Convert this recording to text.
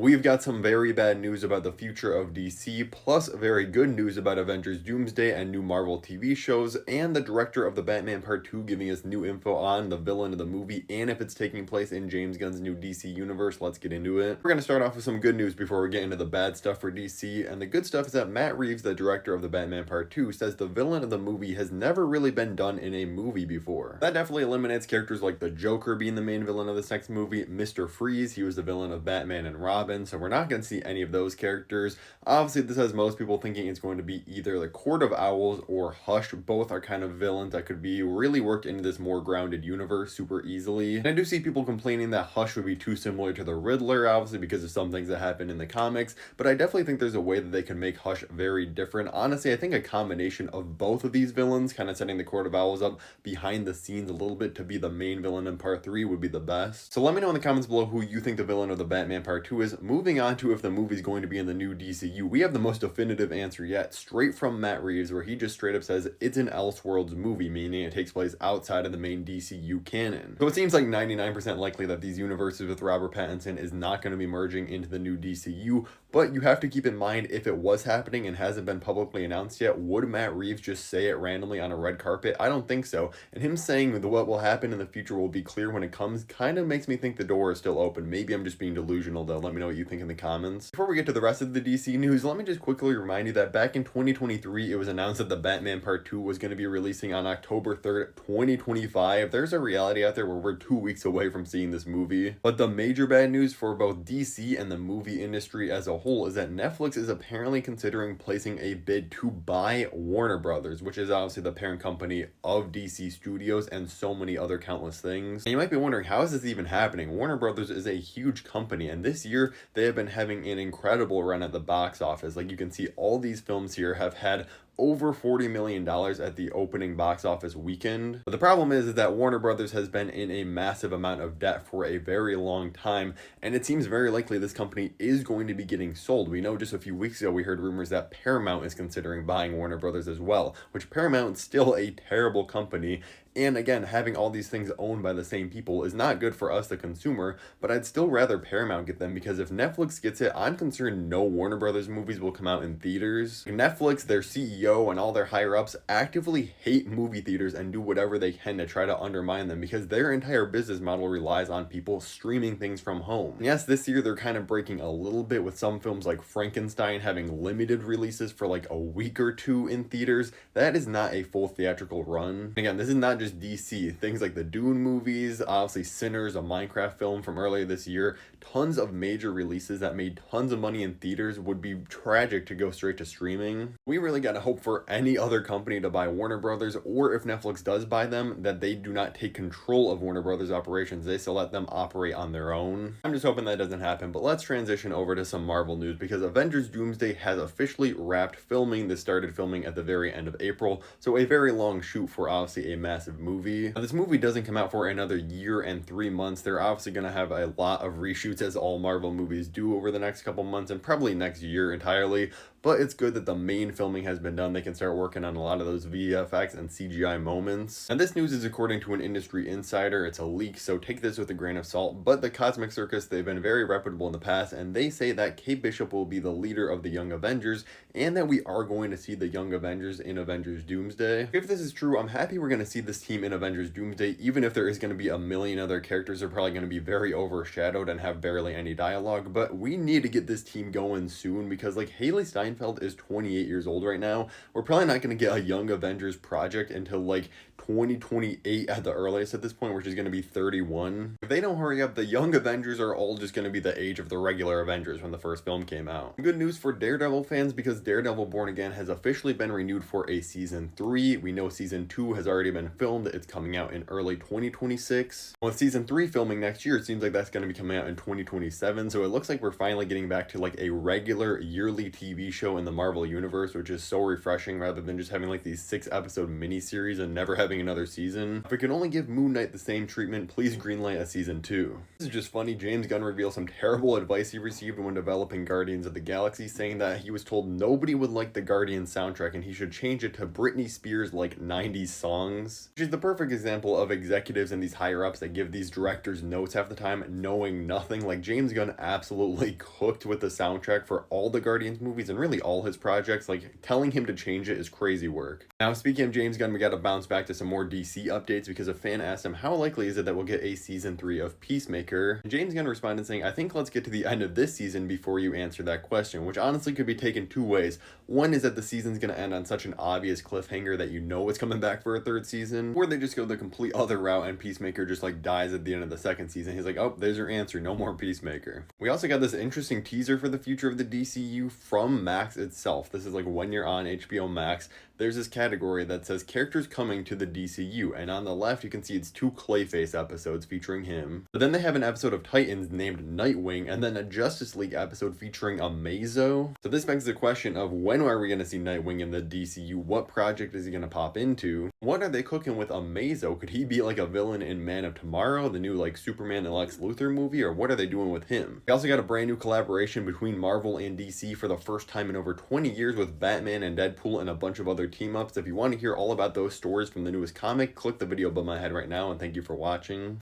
We've got some very bad news about the future of DC, plus very good news about Avengers Doomsday and new Marvel TV shows, and the director of the Batman Part 2 giving us new info on the villain of the movie and if it's taking place in James Gunn's new DC universe. Let's get into it. We're going to start off with some good news before we get into the bad stuff for DC, and the good stuff is that Matt Reeves, the director of the Batman Part 2, says the villain of the movie has never really been done in a movie before. That definitely eliminates characters like the Joker being the main villain of this next movie, Mr. Freeze, he was the villain of Batman and Robin, so we're not going to see any of those characters. Obviously, this has most people thinking it's going to be either the Court of Owls or Hush. Both are kind of villains that could be really worked into this more grounded universe super easily. And I do see people complaining that Hush would be too similar to the Riddler, obviously because of some things that happen in the comics, but I definitely think there's a way that they can make Hush very different. Honestly, I think a combination of both of these villains, kind of setting the Court of Owls up behind the scenes a little bit to be the main villain in Part 3 would be the best. So let me know in the comments below who you think the villain of the Batman Part 2 is. Moving on to if the movie's going to be in the new DCU, we have the most definitive answer yet, straight from Matt Reeves, where he just straight up says it's an Elseworlds movie, meaning it takes place outside of the main DCU canon. So it seems like 99% likely that these universes with Robert Pattinson is not going to be merging into the new DCU, but you have to keep in mind if it was happening and hasn't been publicly announced yet, would Matt Reeves just say it randomly on a red carpet? I don't think so. And him saying that what will happen in the future will be clear when it comes kind of makes me think the door is still open. Maybe I'm just being delusional though. Let me know what you think in the comments. Before we get to the rest of the DC news, let me just quickly remind you that back in 2023, it was announced that the Batman Part 2 was going to be releasing on October 3rd, 2025. There's a reality out there where we're 2 weeks away from seeing this movie. But the major bad news for both DC and the movie industry as a whole is that Netflix is apparently considering placing a bid to buy Warner Brothers, which is obviously the parent company of DC Studios and so many other countless things. And you might be wondering, how is this even happening? Warner Brothers is a huge company, and this year they have been having an incredible run at the box office. Like you can see, all these films here have had over $40 million at the opening box office weekend. But the problem is that Warner Brothers has been in a massive amount of debt for a very long time, and it seems very likely this company is going to be getting sold. We know just a few weeks ago we heard rumors that Paramount is considering buying Warner Brothers as well, which Paramount's still a terrible company. And again, having all these things owned by the same people is not good for us, the consumer, but I'd still rather Paramount get them, because if Netflix gets it, I'm concerned no Warner Brothers movies will come out in theaters. Netflix, their CEO, and all their higher-ups actively hate movie theaters and do whatever they can to try to undermine them, because their entire business model relies on people streaming things from home. And yes, this year they're kind of breaking a little bit with some films like Frankenstein having limited releases for like a week or two in theaters. That is not a full theatrical run. Again, this is not just DC. Things like the Dune movies, obviously Sinners, a Minecraft film from earlier this year, tons of major releases that made tons of money in theaters would be tragic to go straight to streaming. We really gotta hope for any other company to buy Warner Brothers, or if Netflix does buy them, that they do not take control of Warner Brothers operations. They still let them operate on their own. I'm just hoping that doesn't happen, but let's transition over to some Marvel news, because Avengers Doomsday has officially wrapped filming. This started filming at the very end of April, so a very long shoot for obviously a massive movie. Now, this movie doesn't come out for another year and 3 months. They're obviously going to have a lot of reshoots, as all Marvel movies do over the next couple months, and probably next year entirely. But it's good that the main filming has been done. They can start working on a lot of those VFX and CGI moments. And this news is according to an industry insider. It's a leak, so take this with a grain of salt. But the Cosmic Circus, they've been very reputable in the past, and they say that Kate Bishop will be the leader of the Young Avengers, and that we are going to see the Young Avengers in Avengers Doomsday. If this is true, I'm happy we're going to see this team in Avengers Doomsday, even if there is going to be a million other characters. They're probably going to be very overshadowed and have barely any dialogue, but we need to get this team going soon, because like Haley Steinfeld is 28 years old right now. We're probably not going to get a Young Avengers project until like 2028 at the earliest at this point, which is going to be 31. If they don't hurry up, the Young Avengers are all just going to be the age of the regular Avengers when the first film came out. Good news for Daredevil fans, because Daredevil Born Again has officially been renewed for a season 3. We know season 2 has already been filmed. It's coming out in early 2026. With season 3 filming next year, it seems like that's going to be coming out in 2027. So it looks like we're finally getting back to like a regular yearly TV show in the Marvel universe, which is so refreshing, rather than just having like these 6-episode miniseries and never having another season. If it could only give Moon Knight the same treatment, please greenlight a season 2. This is just funny. James Gunn reveals some terrible advice he received when developing Guardians of the Galaxy, saying that he was told nobody would like the Guardians soundtrack and he should change it to Britney Spears like 90s songs, which is the perfect example of executives and these higher ups that give these directors notes half the time knowing nothing saying like James Gunn absolutely cooked with the soundtrack for all the Guardians movies and really all his projects. Like telling him to change it is crazy work. Now, speaking of James Gunn, we got to bounce back to some more DC updates because a fan asked him how likely is it that we'll get a season 3 of Peacemaker. And James Gunn responded saying, I think let's get to the end of this season before you answer that question, which honestly could be taken two ways. One is that the season's going to end on such an obvious cliffhanger that you know it's coming back for a third season, or they just go the complete other route and Peacemaker just like dies at the end of the second season. He's like, oh, there's your answer, no more Peacemaker. We also got this interesting teaser for the future of the DCU from Max itself. This is like when you're on HBO Max, there's this category that says characters coming to the DCU, and on the left you can see it's 2 Clayface episodes featuring him. But then they have an episode of Titans named Nightwing, and then a Justice League episode featuring Amazo. So this begs the question of when are we going to see Nightwing in the DCU? What project is he going to pop into? What are they cooking with Amazo? Could he be like a villain in Man of Tomorrow, the new like Superman and Lex Luthor movie, or what are they doing with him? We also got a brand new collaboration between Marvel and DC for the first time in over 20 years with Batman and Deadpool and a bunch of other team ups. If you want to hear all about those stories from the newest comic, click the video above my head right now, and thank you for watching.